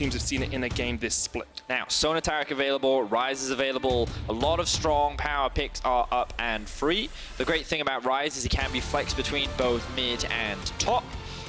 teams have seen it in a game this split. Now, Sonatarek available, Ryze is available, a lot of strong power picks are up and free. The great thing about Ryze is he can be flexed between both mid and top.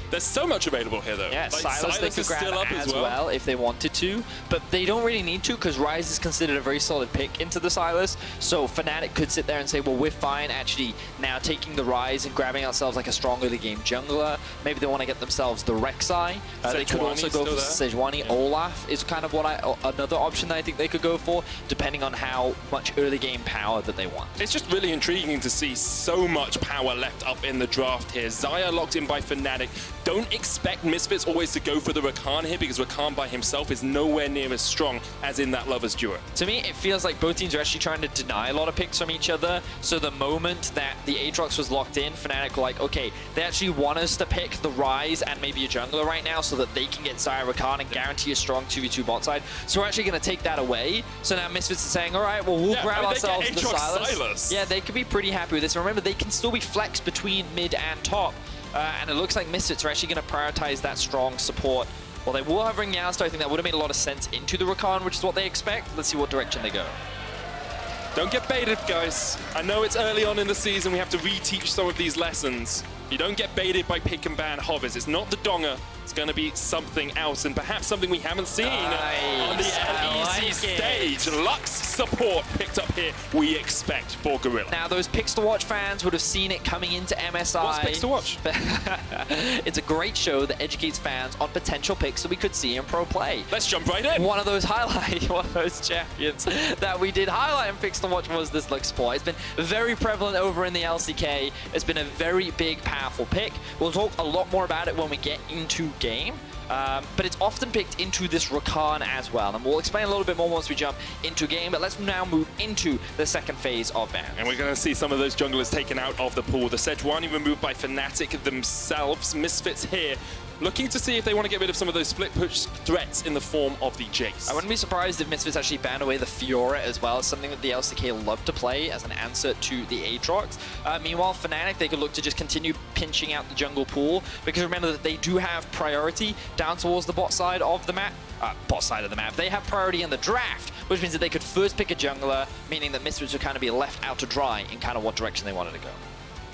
There's so much available here, though. Yeah, like, Sylas they could grab as well if they wanted to, but they don't really need to because Ryze is considered a very solid pick into the Sylas. So Fnatic could sit there and say, well, we're fine actually now taking the Ryze and grabbing ourselves like a strong early game jungler. Maybe they want to get themselves the Rek'Sai. They could also go for Sejuani. Yeah. Olaf is kind of another option that I think they could go for, depending on how much early game power that they want. It's just really intriguing to see so much power left up in the draft here. Xayah locked in by Fnatic. Don't expect Misfits always to go for the Rakan here because Rakan by himself is nowhere near as strong as in that Lovers duo. To me, it feels like both teams are actually trying to deny a lot of picks from each other. So the moment that the Aatrox was locked in, Fnatic were like, okay, they actually want us to pick the Ryze and maybe a jungler right now so that they can get Xayah Rakan and guarantee a strong 2v2 bot side. So we're actually going to take that away. So now Misfits are saying, all right, well, we'll grab ourselves the Sylas. Yeah, they could be pretty happy with this. And remember, they can still be flexed between mid and top. And it looks like Misfits are actually going to prioritize that strong support. Well, they will have Ring Yasuo. I think that would have made a lot of sense into the Rakan, which is what they expect. Let's see what direction they go. Don't get baited, guys. I know it's early on in the season. We have to reteach some of these lessons. You don't get baited by pick and ban hovers. It's not the Donga. It's going to be something else, and perhaps something we haven't seen on the LEC stage. Lux support picked up here, we expect, for Gorilla. Now, those Picks to Watch fans would have seen it coming into MSI. What's Picks to Watch? It's a great show that educates fans on potential picks that we could see in pro play. Let's jump right in. One of those champions that we did highlight in Picks to Watch was this Lux support. It's been very prevalent over in the LCK. It's been a very big, powerful pick. We'll talk a lot more about it when we get into game, but it's often picked into this Rakan as well, and we'll explain a little bit more once we jump into game. But let's now move into the second phase of ban. And we're going to see some of those junglers taken out of the pool. The Sejuani removed by Fnatic themselves. Misfits here looking to see if they want to get rid of some of those split push threats in the form of the Jace. I wouldn't be surprised if Misfits actually banned away the Fiora as well. It's something that the LCK love to play as an answer to the Aatrox. Meanwhile, Fnatic, they could look to just continue pinching out the jungle pool, because remember that they do have priority down towards the bot side of the map. They have priority in the draft, which means that they could first pick a jungler, meaning that Misfits would kind of be left out to dry in kind of what direction they wanted to go.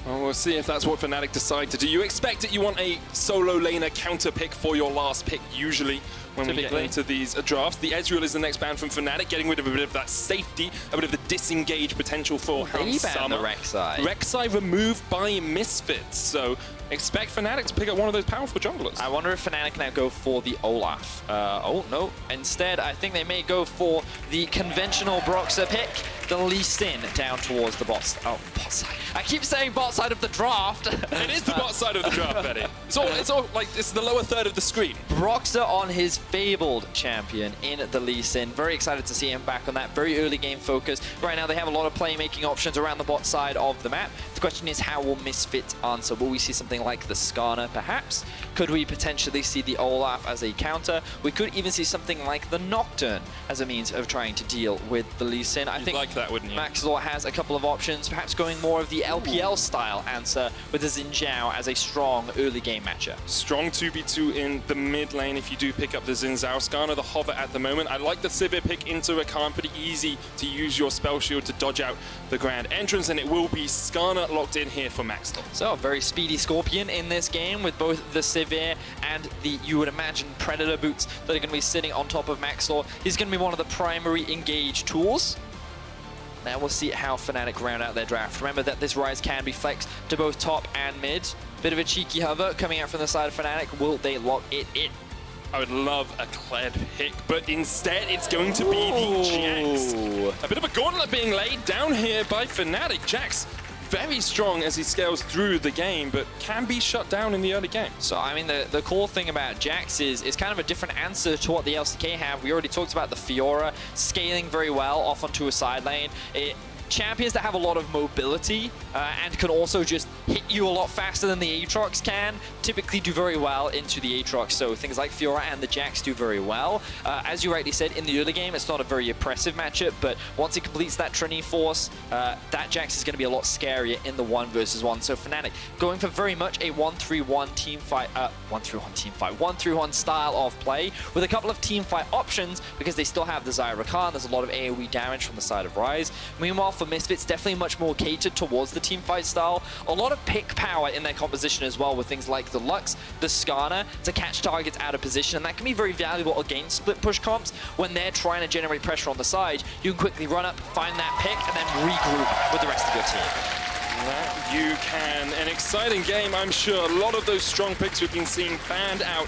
Well, we'll see if that's what Fnatic decide to do. You expect it, you want a solo laner counter pick for your last pick, usually, when we get into these drafts. The Ezreal is the next ban from Fnatic, getting rid of a bit of that safety, a bit of the disengage potential for Hans Sama. They banned the Rek'Sai. Rek'Sai removed by Misfits, so expect Fnatic to pick up one of those powerful junglers. I wonder if Fnatic now go for the Olaf. Oh, no. Instead, I think they may go for the conventional Broxah pick, the Lee Sin down towards the bot side. I keep saying bot side of the draft. It is the bot side of the draft, Betty. It's all like, it's the lower third of the screen. Broxah on his fabled champion in the Lee Sin. Very excited to see him back on that very early game focus. Right now, they have a lot of playmaking options around the bot side of the map. The question is, how will Misfits answer? Will we see something like the Skarner, perhaps? Could we potentially see the Olaf as a counter? We could even see something like the Nocturne as a means of trying to deal with the Lee Sin. I think like that, wouldn't you? Maxlore has a couple of options, perhaps going more of the LPL style answer with the Xin Zhao as a strong early game matchup. Strong 2v2 in the mid lane if you do pick up the Xin Zhao. Skarner the hover at the moment. I like the Sivir pick into Rakan. Pretty easy to use your spell shield to dodge out the grand entrance, and it will be Skarner locked in here for Maxlore. So a very speedy Scorpion in this game with both the Sivir and the, you would imagine, Predator boots that are going to be sitting on top of Maxlore. He's going to be one of the primary engage tools. Now we'll see how Fnatic round out their draft. Remember that this Ryze can be flexed to both top and mid. Bit of a cheeky hover coming out from the side of Fnatic. Will they lock it in? I would love a Kled pick, but instead it's going to be the Jax. A bit of a gauntlet being laid down here by Fnatic. Jax very strong as he scales through the game, but can be shut down in the early game. So, I mean, the cool thing about Jax is it's kind of a different answer to what the LCK have. We already talked about the Fiora scaling very well off onto a side lane. champions that have a lot of mobility and can also just hit you a lot faster than the Aatrox can typically do very well into the Aatrox. So things like Fiora and the Jax do very well. As you rightly said, in the early game, it's not a very oppressive matchup, but once it completes that Trinity Force, that Jax is going to be a lot scarier in the 1 versus 1. So Fnatic going for very much a 1-3-1 team fight, 1-3-1 style of play with a couple of team fight options because they still have the Xayah Rakan. There's a lot of AoE damage from the side of Ryze. Meanwhile, for Misfits, definitely much more catered towards the team fight style. A lot of pick power in their composition as well, with things like the Lux, the Skarner to catch targets out of position, and that can be very valuable against split push comps when they're trying to generate pressure on the side. You can quickly run up, find that pick, and then regroup with the rest of your team. That you can. An exciting game, I'm sure. A lot of those strong picks we've been seeing banned out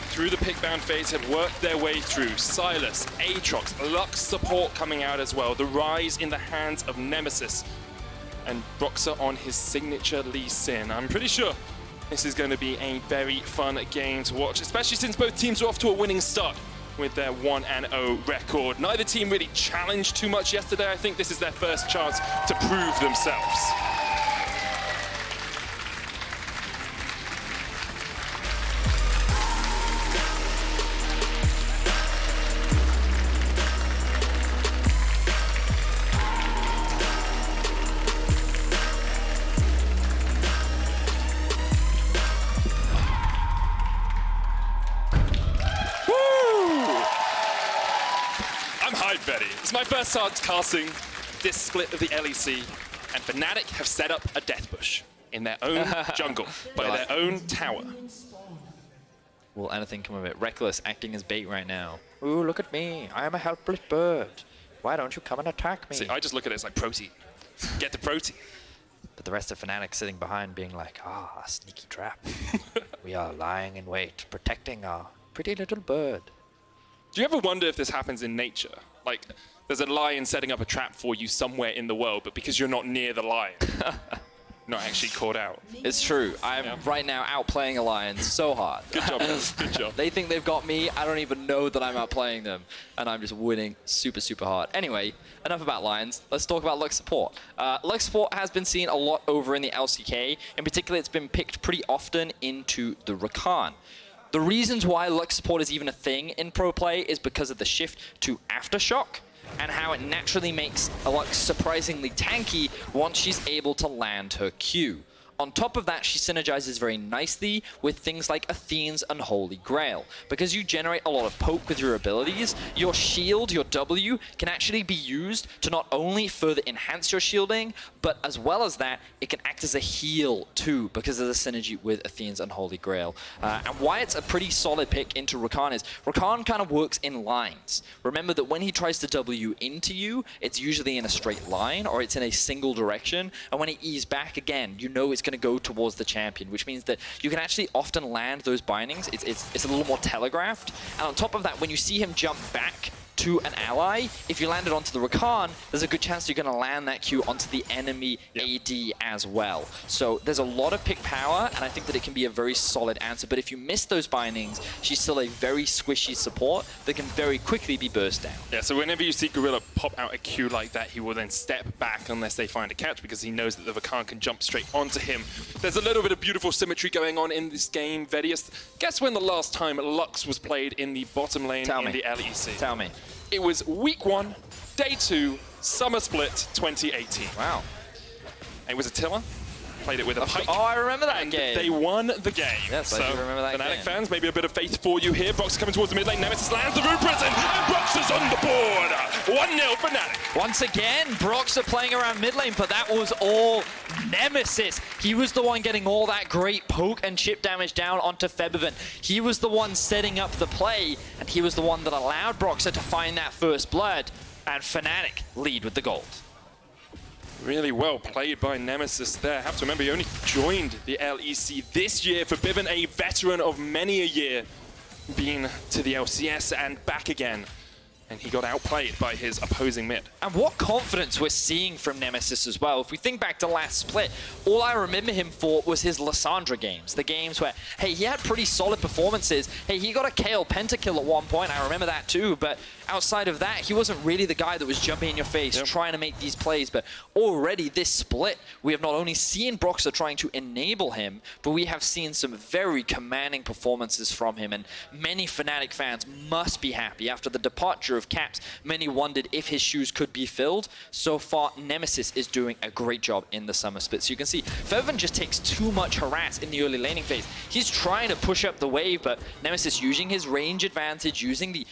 through the pick ban phase have worked their way through. Sylas, Aatrox, Lux support coming out as well. The Ryze in the hands of Nemesis. And Broxah on his signature Lee Sin. I'm pretty sure this is going to be a very fun game to watch, especially since both teams are off to a winning start with their 1-0 record. Neither team really challenged too much yesterday. I think this is their first chance to prove themselves. It's my first time casting this split of the LEC, and Fnatic have set up a death bush in their own jungle, by their own tower. Will anything come of it? Rekkles acting as bait right now. Ooh, look at me. I am a helpless bird. Why don't you come and attack me? See, I just look at it as like protein. Get the protein. But the rest of Fnatic sitting behind being like, ah, sneaky trap. We are lying in wait, protecting our pretty little bird. Do you ever wonder if this happens in nature? Like, there's a lion setting up a trap for you somewhere in the world, but because you're not near the lion, not actually caught out. It's true. I'm right now outplaying a lion so hard. Good job, guys. Good job. They think they've got me. I don't even know that I'm outplaying them, and I'm just winning super, super hard. Anyway, enough about lions. Let's talk about Lux support. Lux support has been seen a lot over in the LCK. In particular, it's been picked pretty often into the Rakan. The reasons why Lux support is even a thing in pro play is because of the shift to Aftershock and how it naturally makes a Lux surprisingly tanky once she's able to land her Q. On top of that, she synergizes very nicely with things like Athene's Unholy Grail. Because you generate a lot of poke with your abilities, your shield, your W, can actually be used to not only further enhance your shielding, but as well as that, it can act as a heal too, because of the synergy with Athene's Unholy Grail. And why it's a pretty solid pick into Rakan is, Rakan kind of works in lines. Remember that when he tries to W into you, it's usually in a straight line, or it's in a single direction, and when he E's back again, you know it's going to go towards the champion, which means that you can actually often land those bindings. It's a little more telegraphed. And on top of that, when you see him jump back to an ally, if you land it onto the Rakan, there's a good chance you're going to land that Q onto the enemy AD as well. So there's a lot of pick power, and I think that it can be a very solid answer. But if you miss those bindings, she's still a very squishy support that can very quickly be burst down. Yeah, so whenever you see Gorilla pop out a Q like that, he will then step back unless they find a catch, because he knows that the Rakan can jump straight onto him. There's a little bit of beautiful symmetry going on in this game. Vedius, guess when the last time Lux was played in the bottom lane in the LEC? Tell me. It was week 1, day 2, summer split 2018. Wow. It was a Tiller. Played it with a Pike. Oh, I remember that game. They won the game. Yes, so I do remember that Fnatic game. fans, maybe a bit of faith for you here. Broxah coming towards the mid lane. Nemesis lands the Root Prison, and Broxah's on the board. 1-0 Fnatic. Once again, Broxah playing around mid lane, but that was all Nemesis. He was the one getting all that great poke and chip damage down onto Febiven. He was the one setting up the play, and he was the one that allowed Broxah to find that first blood, and Fnatic lead with the gold. Really well played by Nemesis there. Have to remember, he only joined the LEC this year. Febiven, a veteran of many a year, being to the LCS and back again. and he got outplayed by his opposing mid. And what confidence we're seeing from Nemesis as well. If we think back to last split, all I remember him for was his Lissandra games. The games where, hey, he had pretty solid performances. Hey, he got a KO pentakill at one point. I remember that too. But outside of that, he wasn't really the guy that was jumping in your face, trying to make these plays. But already this split, we have not only seen Broxah trying to enable him, but we have seen some very commanding performances from him. And many Fnatic fans must be happy. After the departure of Caps, many wondered if his shoes could be filled. So far, Nemesis is doing a great job in the summer split. So you can see, Febiven just takes too much harass in the early laning phase. He's trying to push up the wave, but Nemesis using his range advantage, using the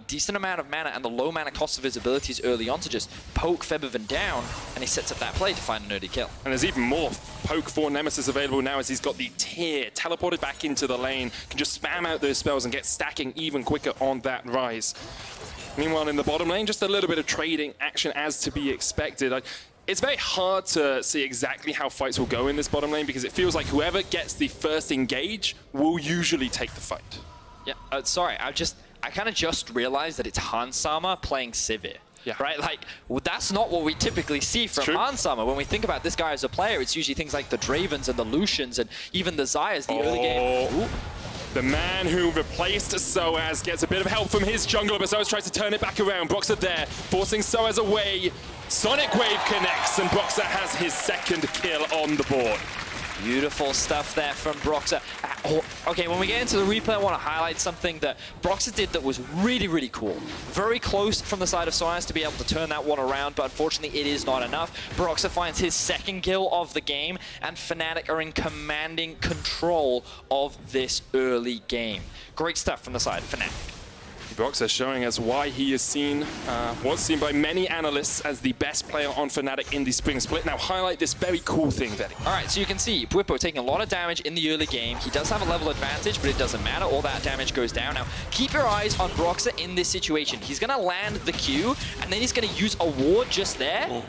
decent amount of mana and the low mana cost of his abilities early on to just poke Febiven down, and he sets up that play to find an early kill. And there's even more poke for Nemesis available now as he's got the tier teleported back into the lane, can just spam out those spells and get stacking even quicker on that Ryze. Meanwhile, in the bottom lane, just a little bit of trading action as to be expected. It's very hard to see exactly how fights will go in this bottom lane because it feels like whoever gets the first engage will usually take the fight. Yeah, sorry, I kind of just realized that it's Hansama playing Sivir. Yeah. Right? Like, well, that's not what we typically see from Hansama. When we think about this guy as a player, it's usually things like the Dravens and the Lucians and even the Xayahs, the early game. Ooh. The man who replaced SoaZ gets a bit of help from his jungler, but SoaZ tries to turn it back around. Broxah there, forcing SoaZ away. Sonic Wave connects, and Broxah has his second kill on the board. Beautiful stuff there from Broxah. Okay, when we get into the replay, I want to highlight something that Broxah did that was really, really cool. Very close from the side of SoaZ to be able to turn that one around, but unfortunately it is not enough. Broxah finds his second kill of the game, and Fnatic are in commanding control of this early game. Great stuff from the side of Fnatic. Broxah showing us why he is seen, was seen by many analysts as the best player on Fnatic in the spring split. Now highlight this very cool thing, Vedi. All right, so you can see Bwipo taking a lot of damage in the early game. He does have a level advantage, but it doesn't matter. All that damage goes down. Now, keep your eyes on Broxah in this situation. He's going to land the Q, and then he's going to use a ward just there. Oh.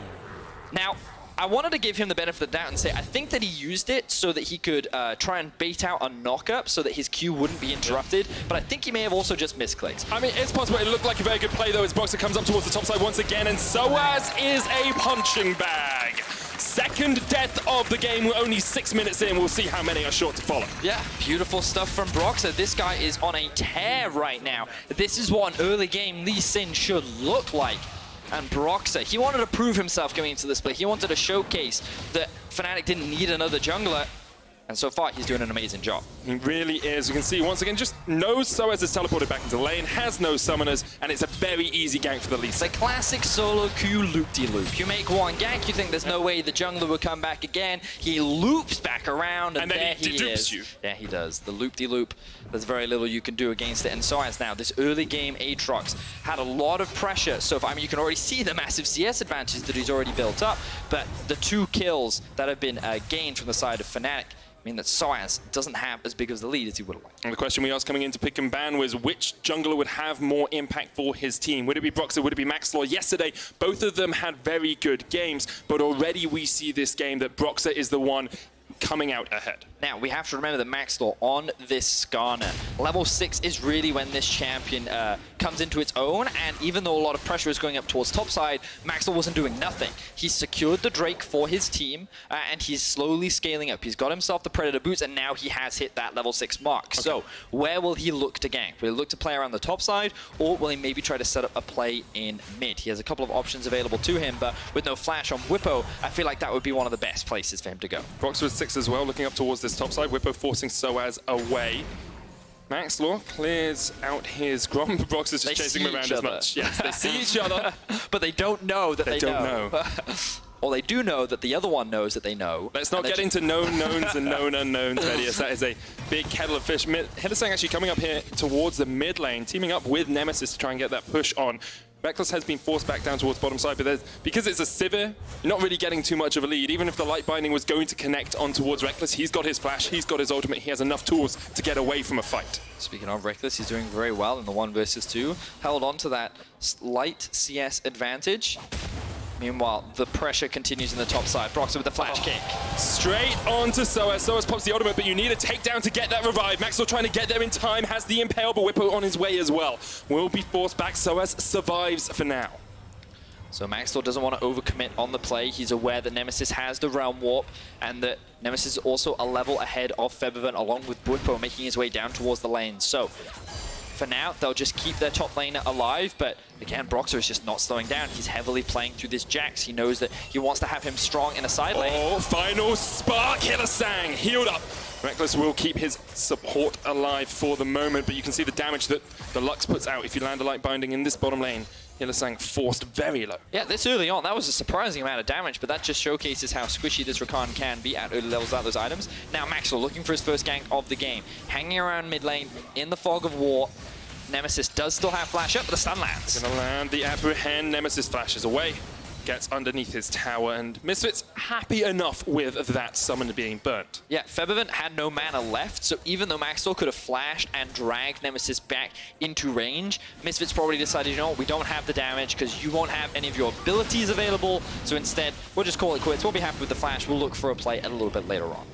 Now, I wanted to give him the benefit of the doubt and say I think that he used it so that he could try and bait out a knock-up so that his Q wouldn't be interrupted, but I think he may have also just misclicked. I mean, it's possible. It looked like a very good play, though, as Broxah comes up towards the top side once again, and SoaZ is a punching bag. Second death of the game. We're only 6 minutes in. We'll see how many are short to follow. Yeah, beautiful stuff from Broxah. This guy is on a tear right now. This is what an early game Lee Sin should look like. And Broxah, he wanted to prove himself going into this play. He wanted to showcase that Fnatic didn't need another jungler. And so far, he's doing an amazing job. He really is. You can see, once again, just knows SoaZ is teleported back into the lane, has no summoners, and it's a very easy gank for the Lee Sin. It's a classic solo Q loop-de-loop. You make one gank, you think there's no way the jungler will come back again. He loops back around, and there he is. You. Yeah, he does. The loop-de-loop, there's very little you can do against it. And SoaZ now, this early game Aatrox had a lot of pressure. So, I mean, you can already see the massive CS advantage that he's already built up, but the 2 kills that have been gained from the side of Fnatic mean that SoaZ doesn't have as big of the lead as he would have liked. And the question we asked coming into Pick and Ban was which jungler would have more impact for his team? Would it be Broxah? Would it be Maxlore? Yesterday, both of them had very good games, but already we see this game that Broxah is the one coming out ahead. Now, we have to remember that Maxlore on this Skarner, level 6 is really when this champion comes into its own, and even though a lot of pressure is going up towards topside, Maxlore wasn't doing nothing. He secured the Drake for his team, and he's slowly scaling up. He's got himself the Predator boots, and now he has hit that level 6 mark. Okay. So, where will he look to gank? Will he look to play around the top side, or will he maybe try to set up a play in mid? He has a couple of options available to him, but with no flash on Bwipo, I feel like that would be one of the best places for him to go. Broxah with 6 as well, looking up towards this top side. Bwipo forcing SoaZ away. Maxlore clears out his Grom. Broxah's just chasing him around as much. Yes, they see each other. But they don't know that they don't know. Or they do know that the other one knows that they know. Let's not get into known knowns and known unknowns, Vedius. That is a big kettle of fish. Hylissang actually coming up here towards the mid lane, teaming up with Nemesis to try and get that push on. Rekkles has been forced back down towards bottom side, but because it's a Sivir, you're not really getting too much of a lead. Even if the light binding was going to connect on towards Rekkles, he's got his flash, he's got his ultimate, he has enough tools to get away from a fight. Speaking of Rekkles, he's doing very well in the 1 versus 2. Held on to that slight CS advantage. Meanwhile, the pressure continues in the top side. Broxah with the flash kick. Straight on to SoaZ. SoaZ pops the ultimate, but you need a takedown to get that revive. Maxlore trying to get there in time, has the impale, but Bwipo on his way as well. Will be forced back. SoaZ survives for now. So Maxlore doesn't want to overcommit on the play. He's aware that Nemesis has the Realm Warp and that Nemesis is also a level ahead of Febiven along with Bwipo making his way down towards the lane. So for now, they'll just keep their top laner alive, but again, Broxah is just not slowing down. He's heavily playing through this Jax. He knows that he wants to have him strong in a side lane. Oh, final spark! Hylissang healed up. Rekkles will keep his support alive for the moment, but you can see the damage that the Lux puts out if you land a light binding in this bottom lane. Hylissang forced very low. Yeah, this early on, that was a surprising amount of damage, but that just showcases how squishy this Rakan can be at early levels without those items. Now Maxlore looking for his first gank of the game. Hanging around mid lane in the fog of war. Nemesis does still have flash up, but the stun lands. Gonna land the apprehend. Nemesis flashes away, gets underneath his tower, and Misfits happy enough with that summon being burnt. Yeah, Febiven had no mana left, so even though Maxlore could have flashed and dragged Nemesis back into range, Misfits probably decided, you know what, we don't have the damage because you won't have any of your abilities available, so instead, we'll just call it quits. We'll be happy with the flash. We'll look for a play a little bit later on.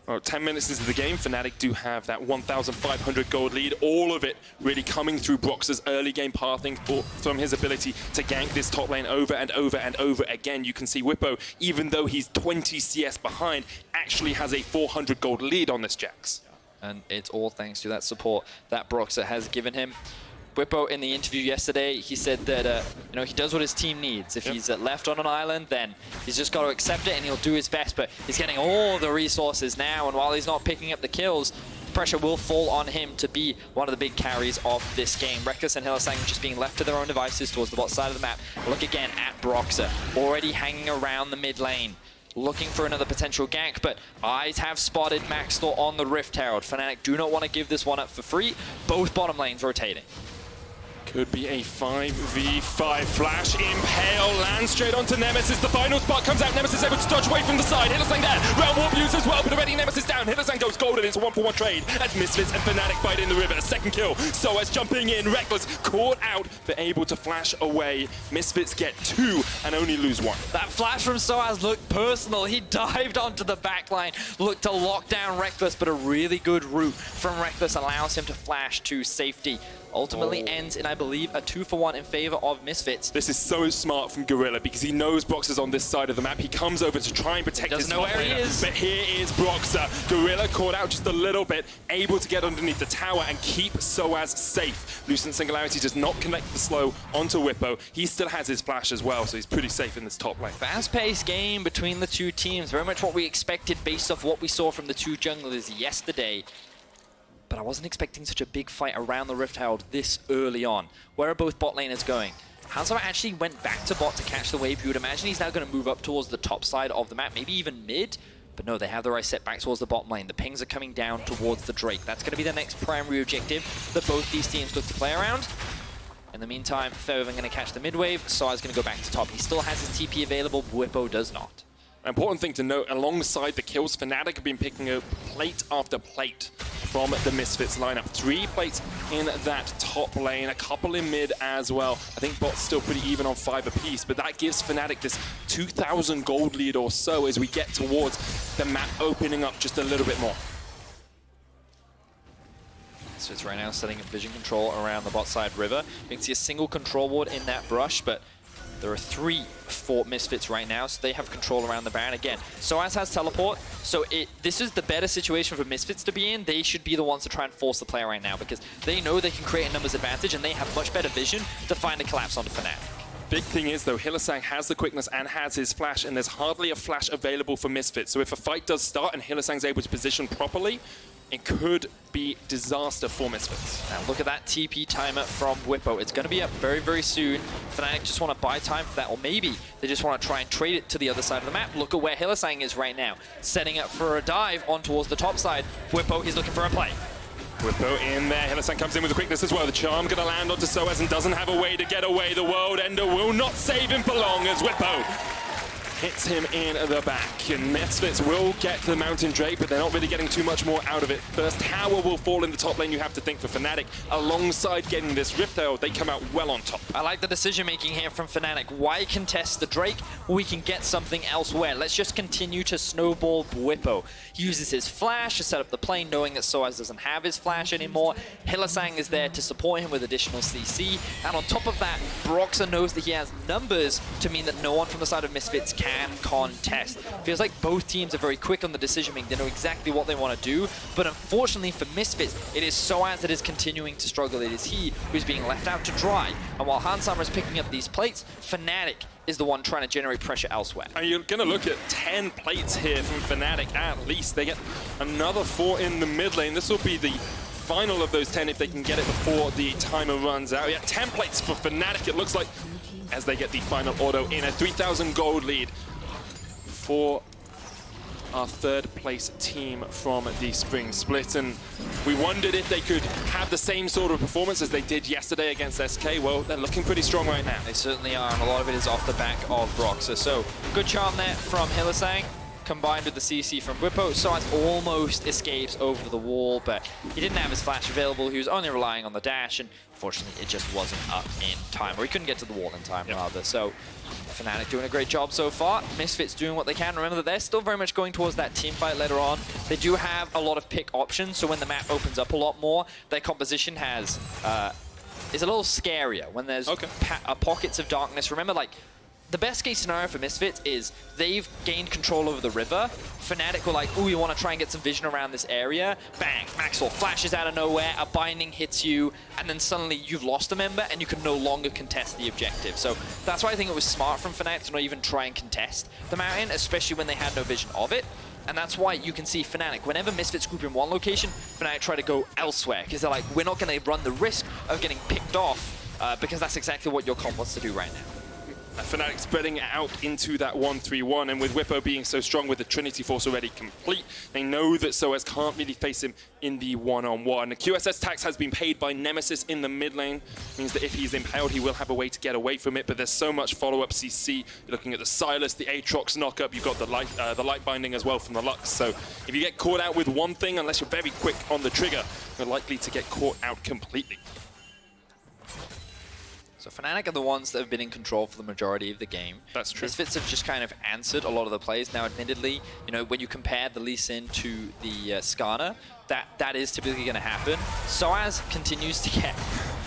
Well, 10 minutes into the game, Fnatic do have that 1,500 gold lead. All of it really coming through Broxah's early game pathing from his ability to gank this top lane over and over and over again. You can see Bwipo, even though he's 20 CS behind, actually has a 400 gold lead on this Jax. And it's all thanks to that support that Broxah has given him. Bwipo in the interview yesterday, he said that you know, he does what his team needs. If he's left on an island, then he's just got to accept it and he'll do his best. But he's getting all the resources now, and while he's not picking up the kills, pressure will fall on him to be one of the big carries of this game. Rekkles and Hylissang just being left to their own devices towards the bot side of the map. Look again at Broxah, already hanging around the mid lane, looking for another potential gank, but eyes have spotted Maxlore on the Rift Herald. Fnatic do not want to give this one up for free. Both bottom lanes rotating. Could be a 5v5 flash. Impale lands straight onto Nemesis. The final spot comes out. Nemesis able to dodge away from the side. Hylissang there. Realm Warp used as well, but already Nemesis down. Hylissang goes golden. It's a 1-for-1 trade as Misfits and Fnatic fight in the river. A second kill. SoaZ jumping in. Rekkles caught out, but able to flash away. Misfits get 2 and only lose 1. That flash from SoaZ looked personal. He dived onto the backline, looked to lock down Rekkles, but a really good route from Rekkles allows him to flash to safety. Ultimately ends in, I believe, a 2-for-1 in favor of Misfits. This is so smart from Gorilla because he knows Broxah's on this side of the map. He comes over to try and protect his top where he laner, is. but here is Broxah. Gorilla caught out just a little bit, able to get underneath the tower and keep SoaZ safe. Lucent Singularity does not connect the slow onto Bwipo. He still has his flash as well, so he's pretty safe in this top lane. Fast-paced game between the two teams. Very much what we expected based off what we saw from the two junglers yesterday. But I wasn't expecting such a big fight around the Rift Herald this early on. Where are both bot laners going? Hylissang actually went back to bot to catch the wave. You would imagine he's now going to move up towards the top side of the map, maybe even mid. But no, they have the right set back towards the bottom lane. The pings are coming down towards the Drake. That's going to be the next primary objective that both these teams look to play around. In the meantime, Febiven going to catch the mid wave. SoaZ going to go back to top. He still has his TP available. Bwipo does not. Important thing to note, alongside the kills, Fnatic have been picking up plate after plate from the Misfits lineup. 3 plates in that top lane, a couple in mid as well. I think bot's still pretty even on 5 apiece, but that gives Fnatic this 2,000 gold lead or so as we get towards the map opening up just a little bit more. So it's right now setting up vision control around the bot side river. You can see a single control ward in that brush, but there are 3 for Misfits right now, so they have control around the Baron. Again, SoaZ has teleport, so this is the better situation for Misfits to be in. They should be the ones to try and force the play right now because they know they can create a numbers advantage and they have much better vision to find a collapse onto Fnatic. Big thing is, though, Hylissang has the quickness and has his flash, and there's hardly a flash available for Misfits. So if a fight does start and Hylissang's able to position properly, it could be disaster for Misfits. Now look at that TP timer from Bwipo. It's going to be up very, very soon. Fnatic just want to buy time for that, or maybe they just want to try and trade it to the other side of the map. Look at where Hylissang is right now, setting up for a dive on towards the top side. Bwipo, he's looking for a play. Bwipo in there. Hylissang comes in with the quickness as well. The charm going to land onto SoaZ and doesn't have a way to get away. The World Ender will not save him for long as Bwipo hits him in the back. And Misfits will get the Mountain Drake, but they're not really getting too much more out of it. First tower will fall in the top lane, you have to think, for Fnatic. Alongside getting this Rift Herald, they come out well on top. I like the decision-making here from Fnatic. Why contest the Drake? We can get something elsewhere. Let's just continue to snowball Bwipo. He uses his flash to set up the plane, knowing that SoaZ doesn't have his flash anymore. Hylissang is there to support him with additional CC. And on top of that, Broxah knows that he has numbers to mean that no one from the side of Misfits can contest. Feels like both teams are very quick on the decision-making. They know exactly what they want to do. But unfortunately for Misfits, it is SoaZ that is continuing to struggle. It is he who's being left out to dry. And while Hansammer is picking up these plates, Fnatic is the one trying to generate pressure elsewhere. And you're going to look at 10 plates here from Fnatic at least. They get another 4 in the mid lane. This will be the final of those 10 if they can get it before the timer runs out. Yeah, 10 plates for Fnatic, it looks like, as they get the final auto in. A 3,000 gold lead for our third place team from the spring split. And we wondered if they could have the same sort of performance as they did yesterday against SK. Well, they're looking pretty strong right now. They certainly are, and a lot of it is off the back of Broxah. So good charm there from Hylissang, combined with the CC from Bwipo. SoaZ almost escapes over the wall, but he didn't have his flash available. He was only relying on the dash, and unfortunately it just wasn't up in time, or he couldn't get to the wall in time, rather. So Fnatic doing a great job so far. Misfits doing what they can. Remember that they're still very much going towards that team fight later on. They do have a lot of pick options, so when the map opens up a lot more, their composition has is a little scarier when there's pockets of darkness. Remember, like, the best case scenario for Misfits is they've gained control over the river. Fnatic were like, ooh, we want to try and get some vision around this area. Bang, Maxlore flashes out of nowhere, a binding hits you, and then suddenly you've lost a member and you can no longer contest the objective. So that's why I think it was smart from Fnatic to not even try and contest the mountain, especially when they had no vision of it. And that's why you can see Fnatic, whenever Misfits group in one location, Fnatic try to go elsewhere, because they're like, we're not going to run the risk of getting picked off, because that's exactly what your comp wants to do right now. Fnatic spreading out into that 1-3-1, and with Bwipo being so strong with the Trinity Force already complete, they know that SoaZ can't really face him in the one-on-one. The QSS tax has been paid by Nemesis in the mid lane, means that if he's impaled, he will have a way to get away from it, but there's so much follow-up CC. You're looking at the Sylas, the Aatrox knock-up, you've got the light binding as well from the Lux, so if you get caught out with one thing, unless you're very quick on the trigger, you're likely to get caught out completely. So Fnatic are the ones that have been in control for the majority of the game. That's true. Misfits have just kind of answered a lot of the plays. Now, admittedly, you know, when you compare the Lee Sin to the Skarner, that is typically going to happen. SoaZ continues to get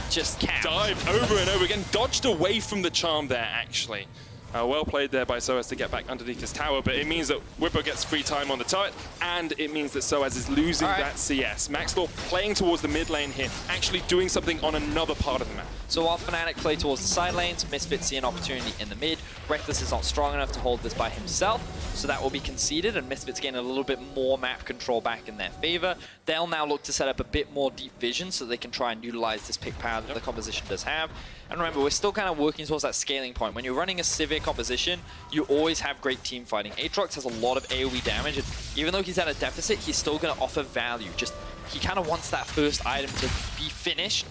just capped. Dived over and over again, dodged away from the charm there, actually. Well played there by SoaZ to get back underneath his tower, but it means that Bwipo gets free time on the turret, and it means that SoaZ is losing that CS. Maxlore playing towards the mid lane here, actually doing something on another part of the map. So while Fnatic play towards the side lanes, Misfits see an opportunity in the mid. Rekkles is not strong enough to hold this by himself, so that will be conceded, and Misfits gain a little bit more map control back in their favor. They'll now look to set up a bit more deep vision so they can try and utilize this pick power that the composition does have. And remember, we're still kind of working towards that scaling point. When you're running a Sivir composition, you always have great team fighting. Aatrox has a lot of AoE damage, and even though he's at a deficit, he's still going to offer value. Just he kind of wants that first item to be finished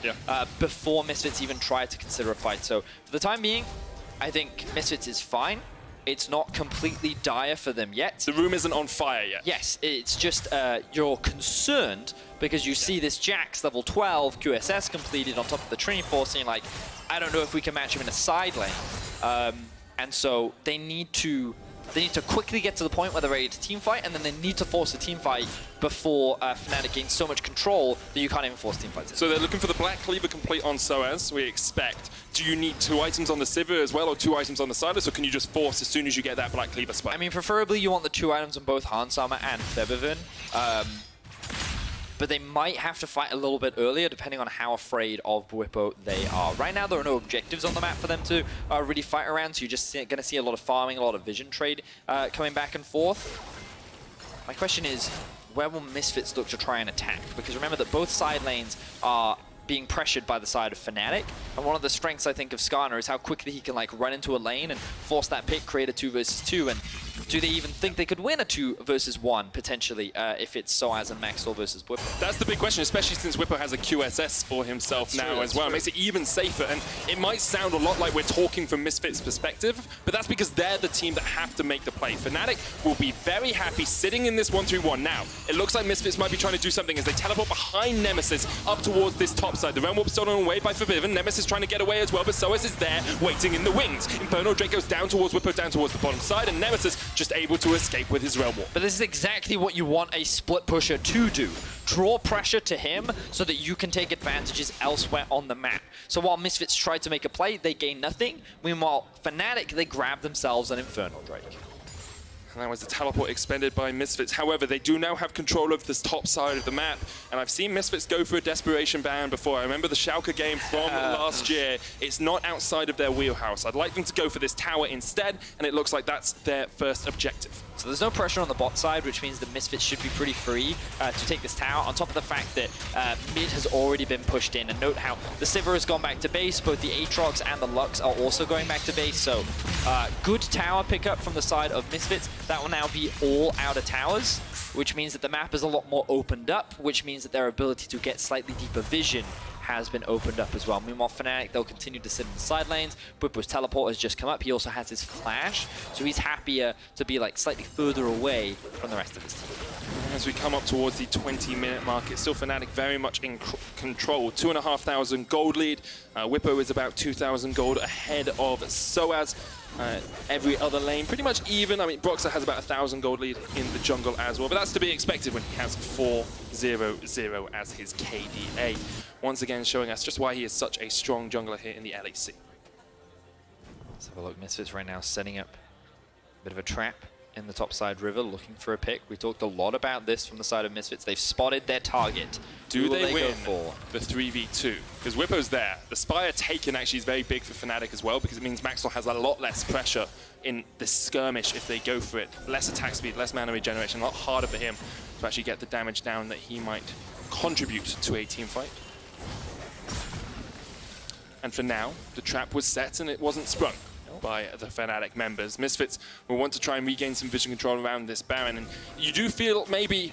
before Misfits even try to consider a fight. So for the time being, I think Misfits is fine. It's not completely dire for them yet. The room isn't on fire yet. Yes, it's just you're concerned because you see this Jax level 12 QSS completed on top of the Trinity Force, and you're like, I don't know if we can match him in a side lane. And so they need to quickly get to the point where they're ready to team fight, and then they need to force a team fight before Fnatic gains so much control that you can't even force team fights. So they're looking for the Black Cleaver complete on SoaZ, we expect. Do you need 2 items on the Sivir as well, or 2 items on the Sylas, or can you just force as soon as you get that Black Cleaver spike? I mean, preferably you want the 2 items on both Hansammer and Febiven. But they might have to fight a little bit earlier, depending on how afraid of Bwipo they are. Right now, there are no objectives on the map for them to really fight around, so you're just going to see a lot of farming, a lot of vision trade coming back and forth. My question is, where will Misfits look to try and attack? Because remember that both side lanes are being pressured by the side of Fnatic, and one of the strengths, I think, of Skarner is how quickly he can like run into a lane and force that pick, create a 2 versus 2, and do they even think they could win a 2 versus 1 potentially if it's SoaZ and Maxlore versus Bwipo? That's the big question, especially since Bwipo has a QSS for himself now as well. It makes it even safer, and it might sound a lot like we're talking from Misfits' perspective, but that's because they're the team that have to make the play. Fnatic will be very happy sitting in this 1-3-1 now. It looks like Misfits might be trying to do something as they teleport behind Nemesis up towards this top side. The Realm Warp's stolen away by Febiven. Nemesis trying to get away as well, but SoaZ is there, waiting in the wings. Inferno Drake goes down towards Bwipo, down towards the bottom side, and Nemesis just able to escape with his Realm Warp. But this is exactly what you want a split pusher to do. Draw pressure to him so that you can take advantages elsewhere on the map. So while Misfits try to make a play, they gain nothing. Meanwhile, Fnatic, they grab themselves an Inferno Drake. And that was the teleport expended by Misfits. However, they do now have control of this top side of the map. And I've seen Misfits go for a desperation ban before. I remember the Schalke game from last year. It's not outside of their wheelhouse. I'd like them to go for this tower instead, and it looks like that's their first objective. So there's no pressure on the bot side, which means the Misfits should be pretty free to take this tower, on top of the fact that mid has already been pushed in. And note how the Sivir has gone back to base, both the Aatrox and the Lux are also going back to base. So good tower pickup from the side of Misfits. That will now be all outer towers, which means that the map is a lot more opened up, which means that their ability to get slightly deeper vision has been opened up as well. Meanwhile, Fnatic, they'll continue to sit in the side lanes. Bwipo's teleport has just come up. He also has his flash, so he's happier to be like slightly further away from the rest of his team. As we come up towards the 20-minute mark, it's still Fnatic very much in control. 2,500 gold lead. Bwipo is about 2,000 gold ahead of SoaZ. Every other lane pretty much even. I mean, Broxah has about 1,000 gold lead in the jungle as well, but that's to be expected when he has 4-0-0 as his KDA. Once again showing us just why he is such a strong jungler here in the LEC. Let's have a look. Misfits right now setting up a bit of a trap in the top side river, looking for a pick. We talked a lot about this from the side of Misfits. They've spotted their target. Do they win for the 3v2? Because Bwipo's there. The Spire taken actually is very big for Fnatic as well, because it means Maxlore has a lot less pressure in this skirmish if they go for it. Less attack speed, less mana regeneration, a lot harder for him to actually get the damage down that he might contribute to a team fight. And for now, the trap was set and it wasn't sprung by the Fnatic members. Misfits will want to try and regain some vision control around this Baron, and you do feel maybe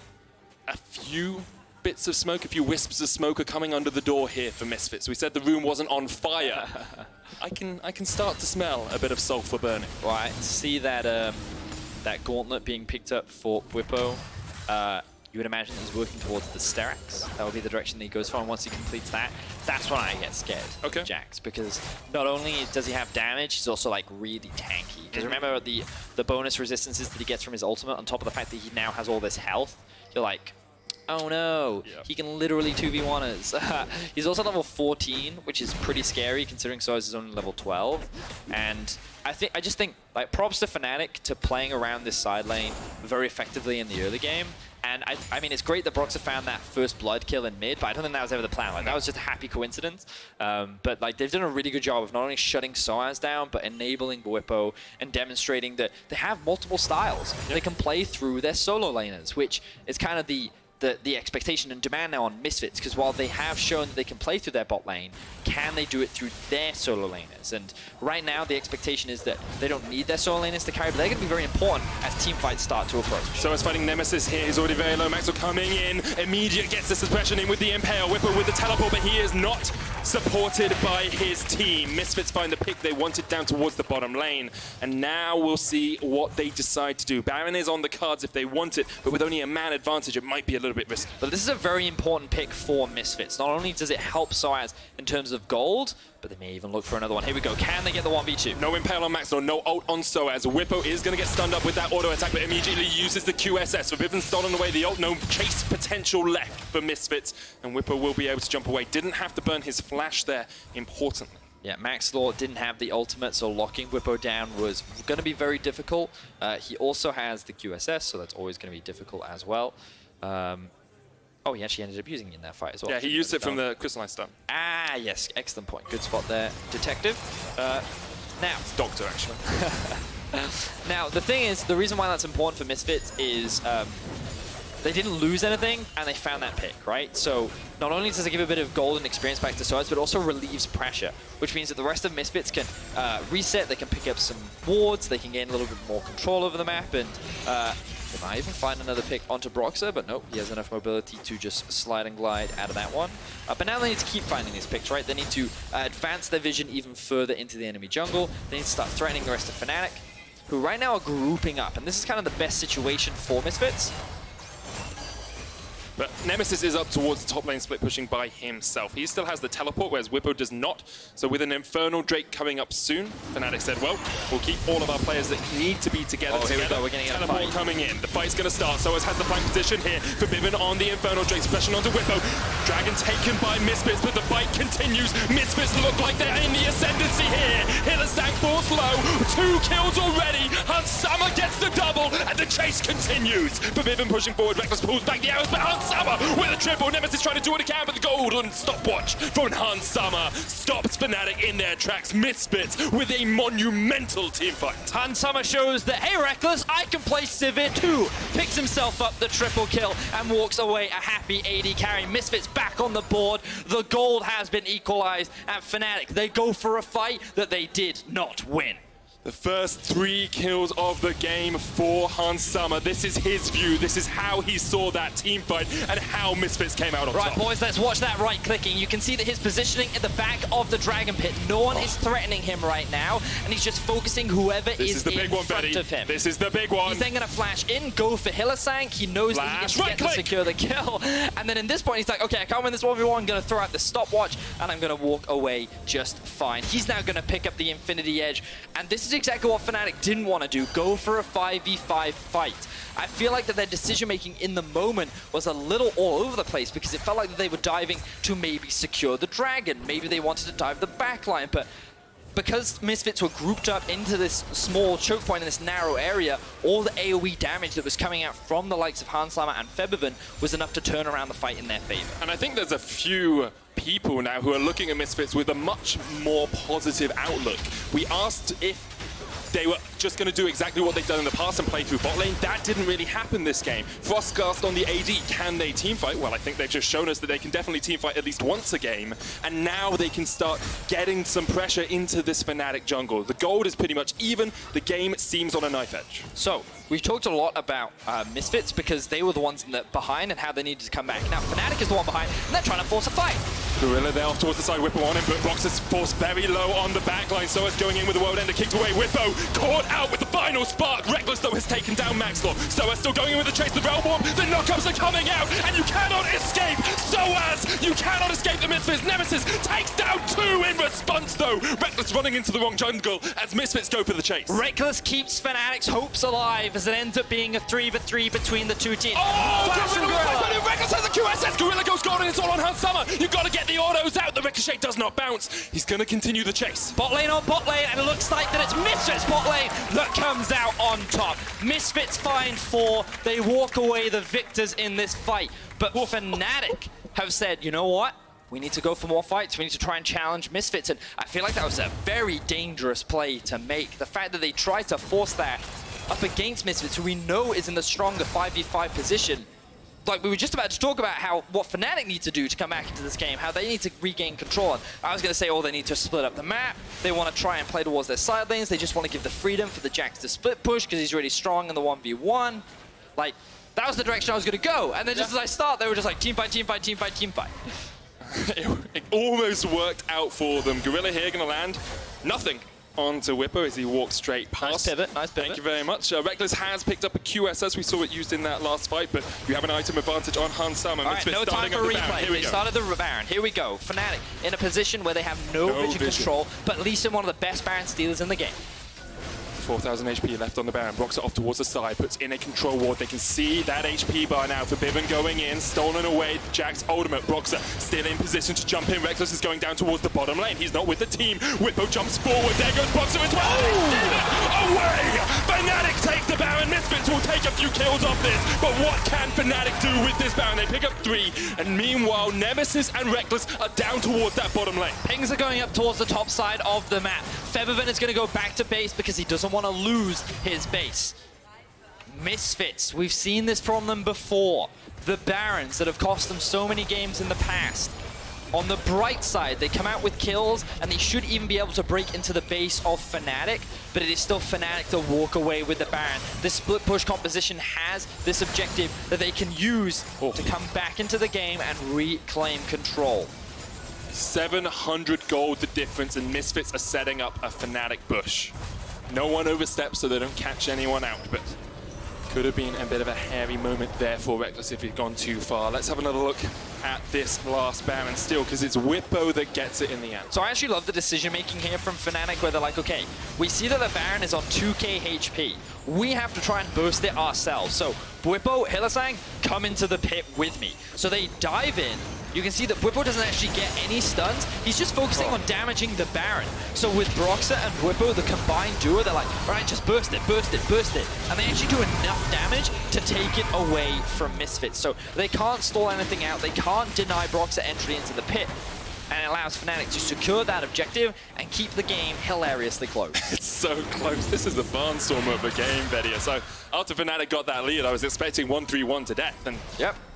a few bits of smoke, a few wisps of smoke are coming under the door here for Misfits. We said the room wasn't on fire. I can start to smell a bit of sulfur burning. Well, I see that that gauntlet being picked up for Bwipo. You would imagine he's working towards the Steraks. That would be the direction that he goes for, and once he completes that, that's when I get scared of Jax, because not only does he have damage, he's also like really tanky. Because remember the bonus resistances that he gets from his ultimate, on top of the fact that he now has all this health, you're like, oh no, he can literally 2v1 us. He's also level 14, which is pretty scary considering SoaZ is only level 12. And I just think like props to Fnatic to playing around this side lane very effectively in the early game. And I mean, it's great that Broxah found that first blood kill in mid, but I don't think that was ever the plan. Like, that was just a happy coincidence. But like, they've done a really good job of not only shutting SoaZ down, but enabling Bwipo and demonstrating that they have multiple styles. They can play through their solo laners, which is kind of the expectation and demand now on Misfits, because while they have shown that they can play through their bot lane, can they do it through their solo laners? And right now the expectation is that they don't need their solo laners to carry, but they're going to be very important as team fights start to approach. So it's fighting Nemesis here. He's already very low. Maxwell coming in. Immediate gets the suppression in with the Impale. Bwipo with the teleport, but he is not supported by his team. Misfits find the pick they wanted down towards the bottom lane. And now we'll see what they decide to do. Baron is on the cards if they want it, but with only a man advantage, it might be a little bit risky. But this is a very important pick for Misfits. Not only does it help SoaZ in terms of gold, but they may even look for another one. Here we go. Can they get the 1v2? No Impale on Maxlore, no ult on SoaZ. Bwipo is going to get stunned up with that auto attack, but immediately uses the QSS. Febiven stolen away the ult. No chase potential left for Misfits, and Bwipo will be able to jump away. Didn't have to burn his flash there, importantly. Yeah, Maxlore didn't have the ultimate, so locking Bwipo down was going to be very difficult. He also has the QSS, so that's always going to be difficult as well. Oh, he actually ended up using it in that fight as well. Yeah, he used it from the Crystalline Stun. Ah, yes. Excellent point. Good spot there, Detective. Now... It's Doctor, actually. Now, the thing is, the reason why that's important for Misfits is they didn't lose anything, and they found that pick, right? So not only does it give a bit of gold and experience back to SoaZ, but also relieves pressure, which means that the rest of Misfits can reset, they can pick up some wards, they can gain a little bit more control over the map, and they might even find another pick onto Broxah, but nope, he has enough mobility to just slide and glide out of that one. But now they need to keep finding these picks, right? They need to advance their vision even further into the enemy jungle. They need to start threatening the rest of Fnatic, who right now are grouping up, and this is kind of the best situation for Misfits. But Nemesis is up towards the top lane split pushing by himself. He still has the teleport, whereas Bwipo does not. So with an Infernal Drake coming up soon, Fnatic said, well, we'll keep all of our players that need to be together Here we go, we're getting a teleport fight. coming in. The fight's going to start. SoaZ has the flank position here. Febiven on the Infernal Drake, splashing onto Bwipo. Dragon taken by Misfits, but the fight continues. Misfits look like they're in the ascendancy here. Hylissang falls low. 2 kills already. Summer gets the double, and the chase continues. Febiven pushing forward. Rekkles pulls back the arrows, but Summer with a triple. Nemesis trying to do what he can, but the golden stopwatch from Summer stops Fnatic in their tracks. Misfits with a monumental team fight. Summer shows that, hey Rekkles, I can play Sivir too. Picks himself up the triple kill and walks away a happy AD carry. Misfits back on the board. The gold has been equalized, and Fnatic, they go for a fight that they did not win. The first 3 kills of the game for Summer. This is his view. This is how he saw that team fight and how Misfits came out on top. Right, boys, let's watch that right clicking. You can see that his positioning in the back of the Dragon Pit. No one is threatening him right now, and he's just focusing whoever is the in big one, front Betty. of him. This is the big one. He's then going to flash in, go for Hylissang. He knows that he gets to get to secure the kill. And then in this point, he's like, okay, I can't win this 1v1. I'm going to throw out the stopwatch, and I'm going to walk away just fine. He's now going to pick up the Infinity Edge, and this is exactly what Fnatic didn't want to do. Go for a 5v5 fight. I feel like that their decision-making in the moment was a little all over the place because it felt like that they were diving to maybe secure the dragon. Maybe they wanted to dive the backline, but because Misfits were grouped up into this small choke point in this narrow area, all the AoE damage that was coming out from the likes of Summer and Febiven was enough to turn around the fight in their favor. And I think there's a few people now who are looking at Misfits with a much more positive outlook. We asked if they were just going to do exactly what they've done in the past and play through bot lane. That didn't really happen this game. Frostcast on the AD, can they teamfight? Well, I think they've just shown us that they can definitely teamfight at least once a game, and now they can start getting some pressure into this Fnatic jungle. The gold is pretty much even. The game seems on a knife edge. So, we've talked a lot about Misfits because they were the ones in the behind and how they needed to come back. Now, Fnatic is the one behind, and they're trying to force a fight. Gorilla there off towards the side, Bwipo on him, but Broxah's forced very low on the backline. SoaZ going in with the world ender, kicked away. Bwipo caught out with the final spark. Rekkles though has taken down Maxlore. SoaZ still going in with the chase, the realm warp. The knockups are coming out, and you cannot escape SoaZ. You cannot escape the Misfits. Nemesis takes down 2 in response though. Rekkles running into the wrong jungle as Misfits go for the chase. Rekkles keeps Fnatic's hopes alive as it ends up being a 3v3 between the two teams. Oh, Gorilla. Rekkles has a QSS. Gorilla goes gone, and it's all on Summer. You've got to get the autos out. The ricochet does not bounce. He's going to continue the chase. Bot lane on bot lane, and it looks like that it's Misfits bot lane that comes out on top. Misfits find 4. They walk away the victors in this fight. But Fnatic have said, you know what? We need to go for more fights. We need to try and challenge Misfits. And I feel like that was a very dangerous play to make. The fact that they tried to force that up against Misfits, who we know is in the stronger 5v5 position. Like, we were just about to talk about what Fnatic need to do to come back into this game, how they need to regain control. And I was going to say, oh, they need to split up the map. They want to try and play towards their side lanes. They just want to give the freedom for the Jax to split push because he's really strong in the 1v1. Like, that was the direction I was going to go. And then just as I start, they were just like, team fight, team fight, team fight, team fight. It almost worked out for them. Gorilla here going to land nothing onto Bwipo as he walks straight past. Nice pivot, nice pivot. Thank you very much. Rekkles has picked up a QSS. We saw it used in that last fight, but you have an item advantage on Summer. All right, no time for replay. They started the Baron. Here we go. Fnatic in a position where they have no vision control, but at least in one of the best Baron stealers in the game. 4,000 HP left on the Baron. Broxah off towards the side, puts in a control ward. They can see that HP bar now. Febiven going in, stolen away. Jack's ultimate. Broxah still in position to jump in. Rekkles is going down towards the bottom lane. He's not with the team. Bwipo jumps forward. There goes Broxah as well. Oh! Away! Fnatic take the Baron. Misfits will take a few kills off this. But what can Fnatic do with this Baron? They pick up 3. And meanwhile, Nemesis and Rekkles are down towards that bottom lane. Pings are going up towards the top side of the map. Febiven is going to go back to base because he doesn't want to lose his base. Misfits, we've seen this from them before. The Barons that have cost them so many games in the past. On the bright side, they come out with kills, and they should even be able to break into the base of Fnatic, but it is still Fnatic to walk away with the Baron. This split push composition has this objective that they can use to come back into the game and reclaim control. 700 gold the difference, and Misfits are setting up a Fnatic bush. No one oversteps so they don't catch anyone out, but could have been a bit of a hairy moment there for Rekkles if he'd gone too far. Let's have another look at this last Baron still, because it's Bwipo that gets it in the end. So I actually love the decision making here from Fnatic, where they're like, okay, we see that the Baron is on 2k HP. We have to try and burst it ourselves. So Bwipo, Hylissang, come into the pit with me. So they dive in. You can see that Bwipo doesn't actually get any stuns. He's just focusing on damaging the Baron. So with Broxah and Bwipo, the combined duo, they're like, all right, just burst it, burst it, burst it. And they actually do enough damage to take it away from Misfits. So they can't stall anything out. They can't deny Broxah entry into the pit. And it allows Fnatic to secure that objective and keep the game hilariously close. It's so close. This is the barnstorm of the game, Vedius. So after Fnatic got that lead, I was expecting 1-3-1 to death. And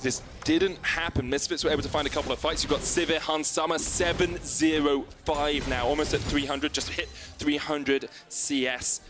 this didn't happen. Misfits were able to find a couple of fights. You've got Sivir, Hansama, 7-0-5 now. Almost at 300, just hit 300 CS.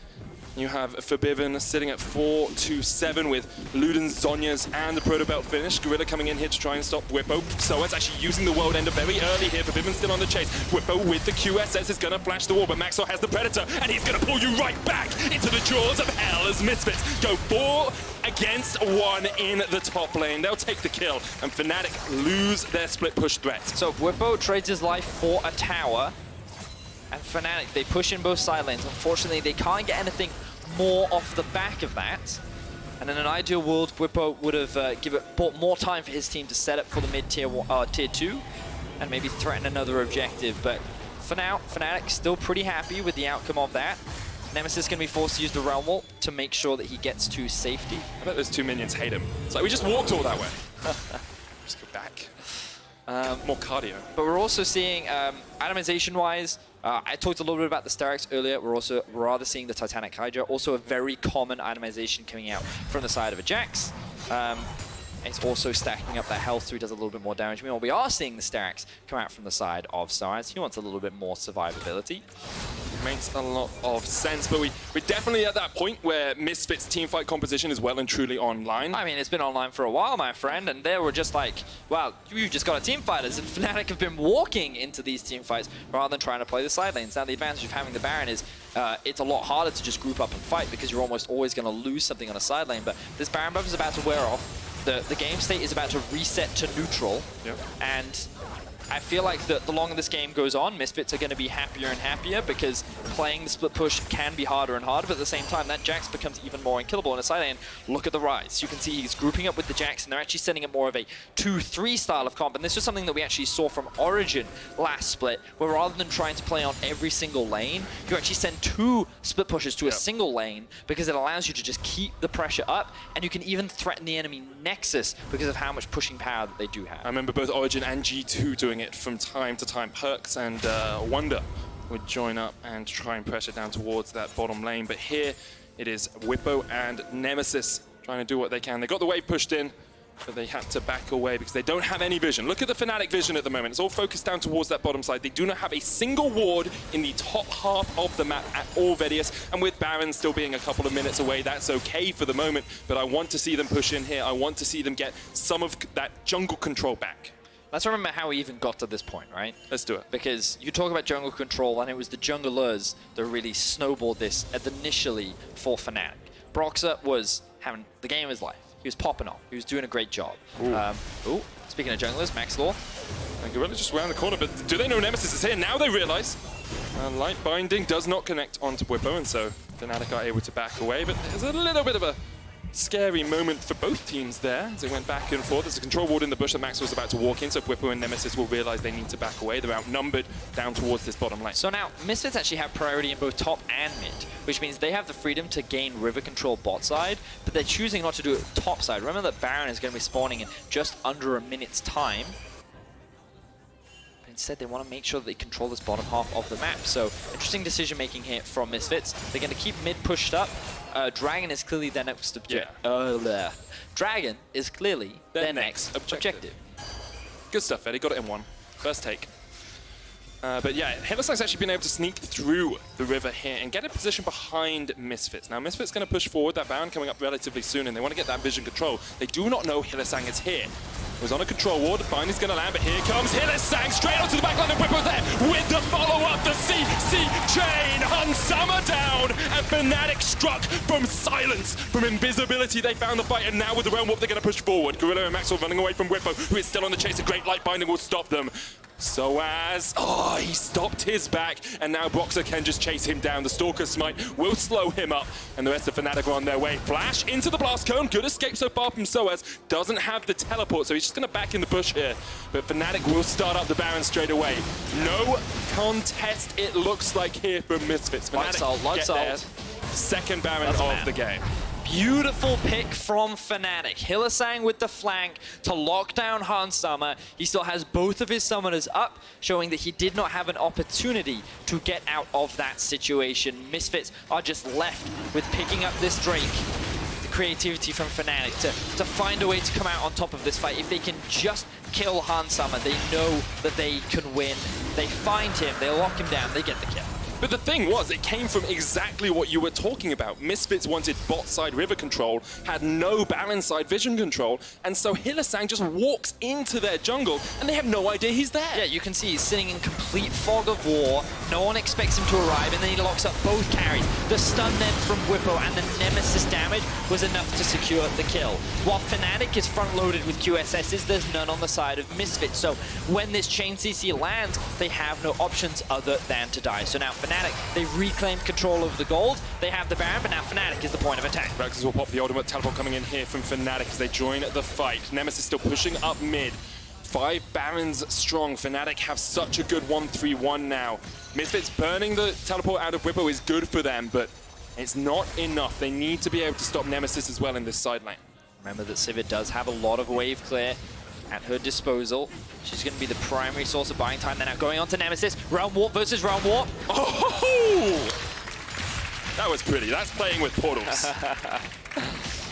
You have Febiven sitting at 4-2-7 with Luden, Zhonya's, and the Proto Belt finish. Gorilla coming in here to try and stop Bwipo. SoaZ actually using the World Ender very early here. Febiven still on the chase. Bwipo with the QSS is going to flash the wall, but Maxlore has the Predator, and he's going to pull you right back into the jaws of hell as Misfits go 4 against 1 in the top lane. They'll take the kill, and Fnatic lose their split push threat. So Bwipo trades his life for a tower. And Fnatic, they push in both side lanes. Unfortunately, they can't get anything more off the back of that. And in an ideal world, Bwipo would have bought more time for his team to set up for the mid-tier tier 2 and maybe threaten another objective. But for now, Fnatic still pretty happy with the outcome of that. Nemesis is going to be forced to use the Realm Wall to make sure that he gets to safety. I bet those two minions hate him. It's like, we just walked all that way. Just go back. More cardio. But we're also seeing, itemization-wise, I talked a little bit about the Aatrox earlier. We're rather seeing the Titanic Hydra, also a very common itemization coming out from the side of a Jax. It's also stacking up that health, so he does a little bit more damage. Meanwhile, we are seeing the Aatrox come out from the side of SoaZ. He wants a little bit more survivability. Makes a lot of sense, but we're definitely at that point where Misfits teamfight composition is well and truly online. I mean, it's been online for a while, my friend, and they were just like, well, you just got a teamfighters, and Fnatic have been walking into these teamfights rather than trying to play the side lanes. Now, the advantage of having the Baron is it's a lot harder to just group up and fight because you're almost always going to lose something on a side lane, but this Baron buff is about to wear off. The game state is about to reset to neutral, and I feel like the longer this game goes on, Misfits are going to be happier and happier because playing the split push can be harder and harder, but at the same time, that Jax becomes even more unkillable in a side lane. Look at the Ryze. You can see he's grouping up with the Jax, and they're actually setting up more of a 2-3 style of comp, and this is something that we actually saw from Origin last split, where rather than trying to play on every single lane, you actually send 2 split pushes to a single lane because it allows you to just keep the pressure up, and you can even threaten the enemy Nexus because of how much pushing power that they do have. I remember both Origin and G2 doing it from time to time. Perks and Wonder would join up and try and pressure down towards that bottom lane, but here it is Bwipo and Nemesis trying to do what they can. They got the wave pushed in, but they had to back away because they don't have any vision. Look at the Fnatic vision at the moment. It's all focused down towards that bottom side. They do not have a single ward in the top half of the map at all, Vedius. And with Baron still being a couple of minutes away, that's okay for the moment. But I want to see them push in here. I want to see them get some of that jungle control back. Let's remember how we even got to this point, right? Let's do it. Because you talk about jungle control, and it was the junglers that really snowballed this initially for Fnatic. Broxah was having the game of his life. He was popping off. He was doing a great job. Speaking of junglers, Maxlore. And Gorilla just around the corner, but do they know Nemesis is here? Now they realize. Light Binding does not connect onto Bwipo, and so Fnatic are able to back away, but there's a little bit of a scary moment for both teams there as they went back and forth. There's a control ward in the bush that Max was about to walk in, so Bwipo and Nemesis will realize they need to back away. They're outnumbered down towards this bottom lane. So now, Misfits actually have priority in both top and mid, which means they have the freedom to gain river control bot side, but they're choosing not to do it top side. Remember that Baron is going to be spawning in just under a minute's time. instead they want to make sure that they control this bottom half of the map. So interesting decision making here from Misfits. They're going to keep mid pushed up. Dragon is clearly their next objective. Dragon is clearly their next objective. Good stuff, Eddie. Got it in one. First take. But yeah, Hylissang's actually been able to sneak through the river here and get a position behind Misfits. Now, Misfits going to push forward. That Baron coming up relatively soon, and they want to get that vision control. They do not know Hylissang is here. It was on a control ward. Finally, he's going to land, but here comes Hylissang straight onto the backline, and Bwipo there with the follow-up. The CC chain hunts Summer down, and Fnatic struck from silence, from invisibility. They found the fight, and now with the realm warp, they're going to push forward. Gorilla and Maxlore running away from Bwipo, who is still on the chase. A great light binding will stop them. SoaZ, he stopped his back, and now Broxah can just chase him down. The Stalker Smite will slow him up, and the rest of Fnatic are on their way. Flash into the Blast Cone. Good escape so far from SoaZ. Doesn't have the teleport, so he's just going to back in the bush here. But Fnatic will start up the Baron straight away. No contest, it looks like, here from Misfits. Fnatic get their second Baron of the game. Beautiful pick from Fnatic. Hylissang with the flank to lock down Hans Summer. He still has both of his summoners up, showing that he did not have an opportunity to get out of that situation. Misfits are just left with picking up this Drake. The creativity from Fnatic to find a way to come out on top of this fight. If they can just kill Hans Summer, they know that they can win. They find him, they lock him down, they get the kill. But the thing was, it came from exactly what you were talking about. Misfits wanted bot side river control, had no Baron side vision control, and so Hylissang just walks into their jungle, and they have no idea he's there. Yeah, you can see he's sitting in complete fog of war. No one expects him to arrive, and then he locks up both carries. The stun then from Bwipo and the Nemesis damage was enough to secure the kill. While Fnatic is front-loaded with QSSs, there's none on the side of Misfits. So when this chain CC lands, they have no options other than to die. So now Fnatic, they've reclaimed control of the gold. They have the Baron, but now Fnatic is the point of attack. Rekkles will pop the ultimate teleport coming in here from Fnatic as they join the fight. Nemesis still pushing up mid. 5 Barons strong. Fnatic have such a good 1-3-1 now. Misfits burning the teleport out of Bwipo is good for them, but it's not enough. They need to be able to stop Nemesis as well in this side lane. Remember that Sivir does have a lot of wave clear at her disposal. She's going to be the primary source of buying time. They're now going on to Nemesis. Realm Warp versus Realm Warp. Oh! That was pretty. That's playing with portals.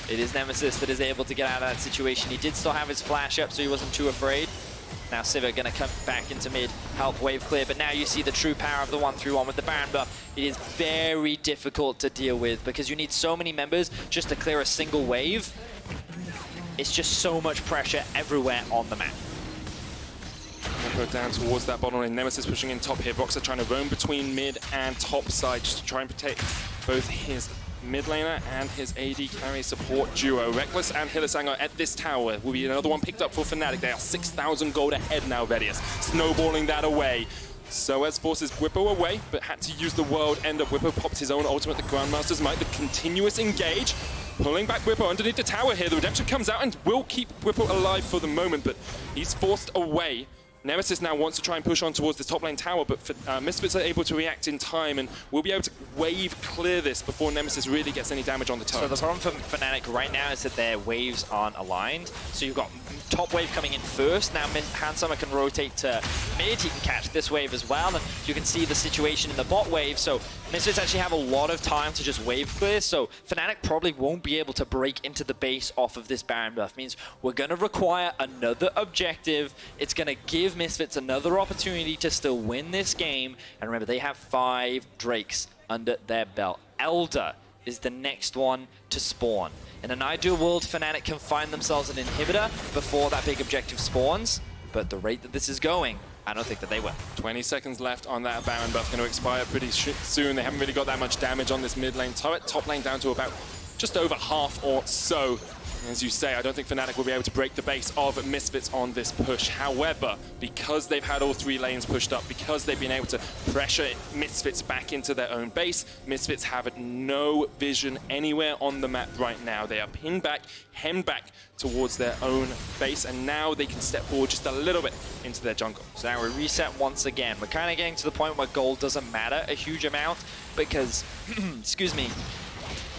It is Nemesis that is able to get out of that situation. He did still have his flash up, so he wasn't too afraid. Now Sivir going to come back into mid, help wave clear, but now you see the true power of the 1-3-1 with the Baron buff. It is very difficult to deal with because you need so many members just to clear a single wave. It's just so much pressure everywhere on the map. We'll go down towards that bottom lane. Nemesis pushing in top here. Broxah trying to roam between mid and top side just to try and protect both his mid laner and his AD carry support duo. Rekkles and Hylissang are at this tower. Will be another one picked up for Fnatic. They are 6,000 gold ahead now, Vedius. Snowballing that away. SoaZ forces Bwipo away, but had to use the world ender. Bwipo popped his own ultimate, the Grandmaster's Might. The continuous engage. Pulling back Bwipo underneath the tower here. The redemption comes out and will keep Bwipo alive for the moment, but he's forced away. Nemesis now wants to try and push on towards the top lane tower, but Misfits are able to react in time and will be able to wave clear this before Nemesis really gets any damage on the turret. So the problem for Fnatic right now is that their waves aren't aligned. So you've got top wave coming in first. Now Hans Summer can rotate to mid. He can catch this wave as well. And you can see the situation in the bot wave. So Misfits actually have a lot of time to just wave clear. So Fnatic probably won't be able to break into the base off of this Baron buff. Means we're going to require another objective. It's going to give Misfits another opportunity to still win this game. And remember, they have 5 Drakes under their belt. Elder is the next one to spawn. In an ideal world, Fnatic can find themselves an inhibitor before that big objective spawns. But the rate that this is going, I don't think that they will. 20 seconds left on that Baron buff. Going to expire pretty soon. They haven't really got that much damage on this mid lane turret. Top lane down to about just over half or so. As you say, I don't think Fnatic will be able to break the base of Misfits on this push. However, because they've had all 3 lanes pushed up, because they've been able to pressure Misfits back into their own base, Misfits have no vision anywhere on the map right now. They are pinned back, hemmed back towards their own base, and now they can step forward just a little bit into their jungle. So now we reset once again. We're kind of getting to the point where gold doesn't matter a huge amount because, excuse me,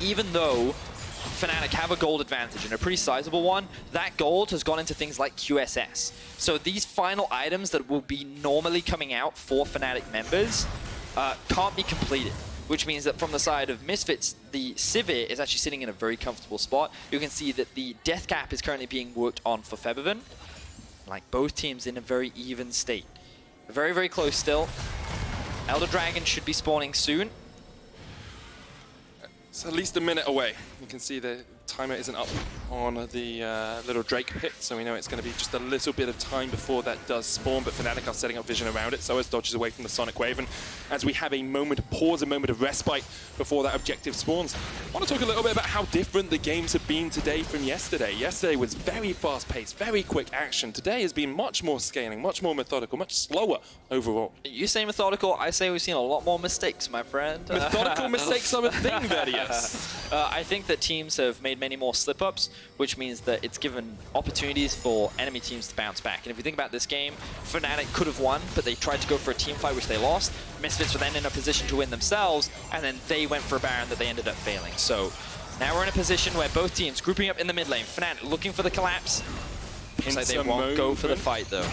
even though Fnatic have a gold advantage, and a pretty sizable one. That gold has gone into things like QSS. So these final items that will be normally coming out for Fnatic members can't be completed, which means that from the side of Misfits, the Sivir is actually sitting in a very comfortable spot. You can see that the death cap is currently being worked on for Febiven. Like, both teams in a very even state. Very, very close still. Elder Dragon should be spawning soon. It's at least a minute away. You can see the timer isn't up on the little Drake pit, so we know it's going to be just a little bit of time before that does spawn, but Fnatic are setting up vision around it. SoaZ dodges away from the Sonic Wave, and as we have a moment of pause, a moment of respite before that objective spawns, I want to talk a little bit about how different the games have been today from yesterday. Yesterday was very fast-paced, very quick action. Today has been much more scaling, much more methodical, much slower overall. You say methodical, I say we've seen a lot more mistakes, my friend. Methodical mistakes are a thing, Vedius. I think that teams have made many more slip-ups, which means that it's given opportunities for enemy teams to bounce back. And if you think about this game, Fnatic could have won, but they tried to go for a team fight, which they lost. Misfits were then in a position to win themselves, and then they went for a Baron that they ended up failing. So now we're in a position where both teams grouping up in the mid lane. Fnatic looking for the collapse. Looks like they won't go for the fight, though.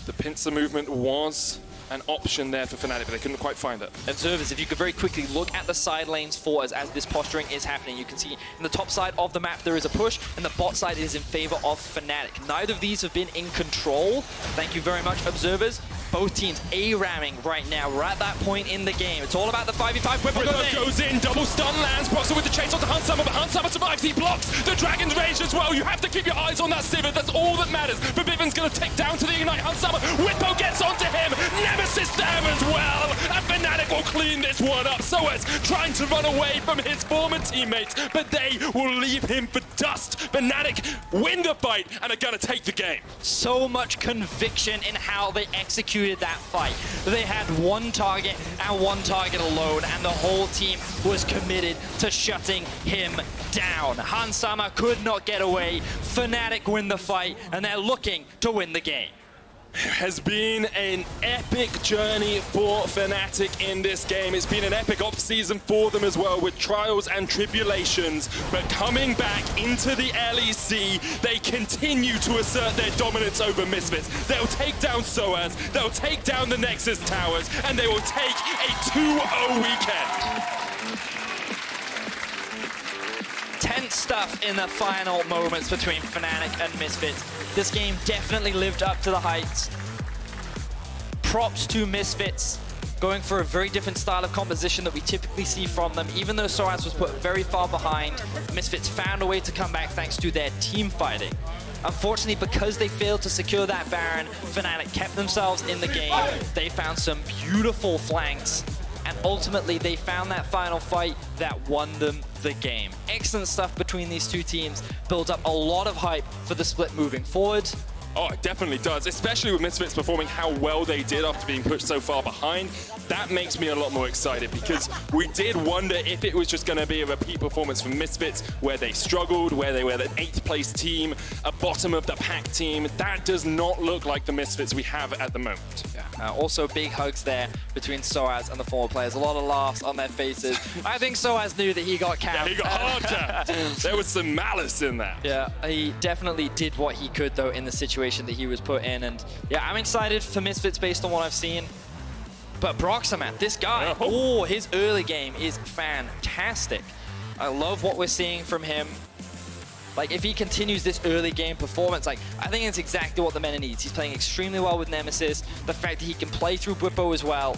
The pincer movement was an option there for Fnatic, but they couldn't quite find it. Observers, if you could very quickly look at the side lanes for us as this posturing is happening, you can see in the top side of the map there is a push, and the bot side is in favor of Fnatic. Neither of these have been in control. Thank you very much, observers. Both teams A-ramming right now. We're at that point in the game. It's all about the 5v5. Bwipo goes in, double stun lands. Broxah with the chase onto Hylissang, but Hylissang survives. He blocks the Dragon's Rage as well. You have to keep your eyes on that Sivir. That's all that matters. Febiven's going to take down to the Ignite. Hylissang, Bwipo gets onto him. Nemesis there as well. And Fnatic will clean this one up. SoaZ trying to run away from his former teammates, but they will leave him for dust. Fnatic win the fight and are going to take the game. So much conviction in how they executed that fight. They had one target and one target alone, and the whole team was committed to shutting him down. Hylissang could not get away. Fnatic win the fight, and they're looking to win the game. Has been an epic journey for Fnatic in this game. It's been an epic off-season for them as well, with trials and tribulations. But coming back into the LEC, they continue to assert their dominance over Misfits. They'll take down SoaZ, they'll take down the Nexus Towers, and they will take a 2-0 weekend. Tense stuff in the final moments between Fnatic and Misfits. This game definitely lived up to the heights. Props to Misfits, going for a very different style of composition that we typically see from them. Even though SoaZ was put very far behind, Misfits found a way to come back thanks to their team fighting. Unfortunately, because they failed to secure that Baron, Fnatic kept themselves in the game. They found some beautiful flanks, and ultimately they found that final fight that won them the game. Excellent stuff between these two teams. Builds up a lot of hype for the split moving forward. Oh, it definitely does, especially with Misfits performing how well they did after being pushed so far behind. That makes me a lot more excited, because we did wonder if it was just going to be a repeat performance from Misfits, where they struggled, where they were the 8th place team, a bottom of the pack team. That does not look like the Misfits we have at the moment. Yeah. Also, big hugs there between SoaZ and the former players. A lot of laughs on their faces. I think SoaZ knew that he got capped. Yeah, he got hard capped. There was some malice in that. Yeah, he definitely did what he could, though, in the situation that he was put in. And yeah, I'm excited for Misfits based on what I've seen. But Broxah, man, this guy, oh, his early game is fantastic. I love what we're seeing from him. Like, if he continues this early game performance, like, I think it's exactly what the meta needs. He's playing extremely well with Nemesis. The fact that he can play through Bwipo as well.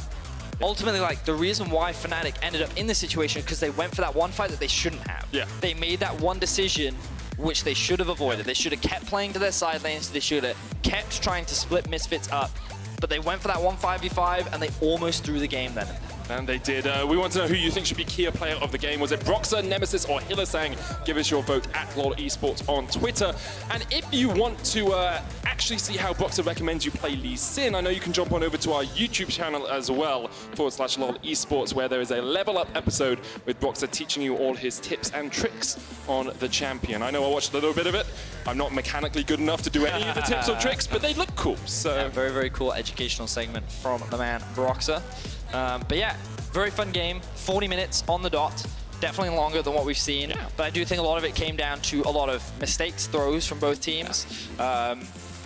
Ultimately, like, the reason why Fnatic ended up in this situation, because they went for that one fight that they shouldn't have. Yeah. They made that one decision which they should have avoided. They should have kept playing to their side lanes. They should have kept trying to split Misfits up. But they went for that 1-5v5, and they almost threw the game then. And they did. We want to know who you think should be key player of the game. Was it Broxah, Nemesis, or Hylissang? Give us your vote at lolesports on Twitter. And if you want to actually see how Broxah recommends you play Lee Sin, I know you can jump on over to our YouTube channel as well, /lolesports, where there is a level up episode with Broxah teaching you all his tips and tricks on the champion. I know I watched a little bit of it. I'm not mechanically good enough to do any of the tips or tricks, but they look cool. So yeah, very, very cool educational segment from the man Broxah. But yeah, very fun game, 40 minutes on the dot. definitely longer than what we've seen. Yeah. But I do think a lot of it came down to a lot of mistakes, throws from both teams.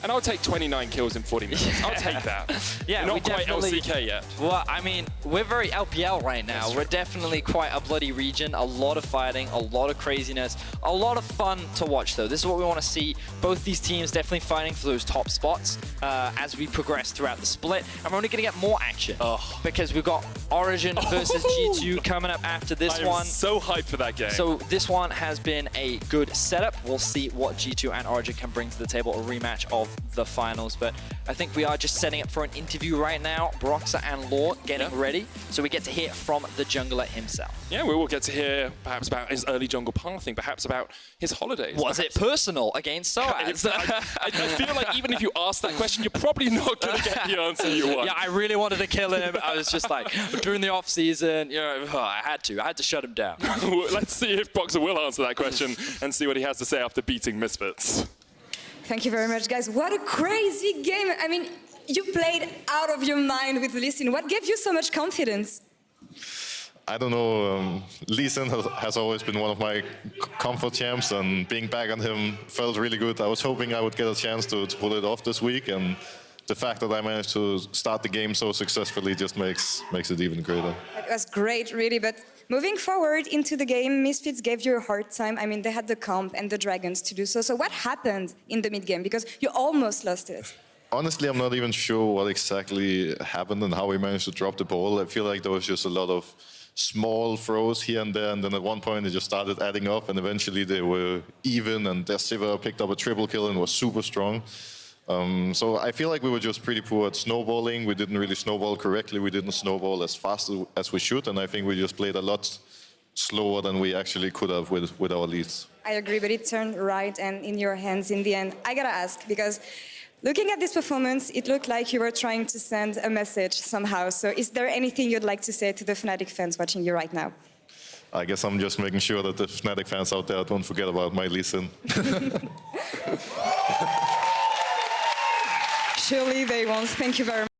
And I'll take 29 kills in 40 minutes. I'll take that. Yeah, We're we not quite definitely- LCK yet. Well, I mean, we're very LPL right now. We're definitely quite a bloody region, a lot of fighting, a lot of craziness, a lot of fun to watch though. This is what we want to see. Both these teams definitely fighting for those top spots as we progress throughout the split. And we're only going to get more action because we've got Origin versus G2 coming up after this I am one. so hyped for that game. So this one has been a good setup. We'll see what G2 and Origin can bring to the table, a rematch of the finals. But I think we are just setting up for an interview right now. Broxah and Lore getting ready. So we get to hear from the jungler himself. Yeah, we will get to hear perhaps about his early jungle pathing, perhaps about his holidays. Was it personal against SoaZ? I feel like even if you ask that question, you're probably not going to get the answer you want. Yeah, I really wanted to kill him. I was just like, during the off season, you know, I had to shut him down. Let's see if Broxah will answer that question and see what he has to say after beating Misfits. Thank you very much, guys. What a crazy game. I mean, you played out of your mind with Lee Sin. What gave you so much confidence? I don't know. Lee Sin has always been one of my comfort champs, and being back on him felt really good. I was hoping I would get a chance to pull it off this week, and the fact that I managed to start the game so successfully just makes it even greater. It was great, really, but moving forward into the game, Misfits gave you a hard time. I mean, they had the comp and the dragons to do so. So what happened in the mid-game? Because you almost lost it. Honestly, I'm not even sure what exactly happened and how we managed to drop the ball. I feel like there was just a lot of small throws here and there, and then at one point it just started adding up, and eventually they were even, and their Sivir picked up a triple kill and was super strong. So I feel like we were just pretty poor at snowballing. We didn't really snowball correctly. We didn't snowball as fast as we should, and I think we just played a lot slower than we actually could have with our leads. I agree, but it turned right and in your hands in the end. I gotta ask, because looking at this performance, it looked like you were trying to send a message somehow. So is there anything you'd like to say to the Fnatic fans watching you right now? I guess I'm just making sure that the Fnatic fans out there don't forget about my Lee Sin. Surely they won't. Thank you very much.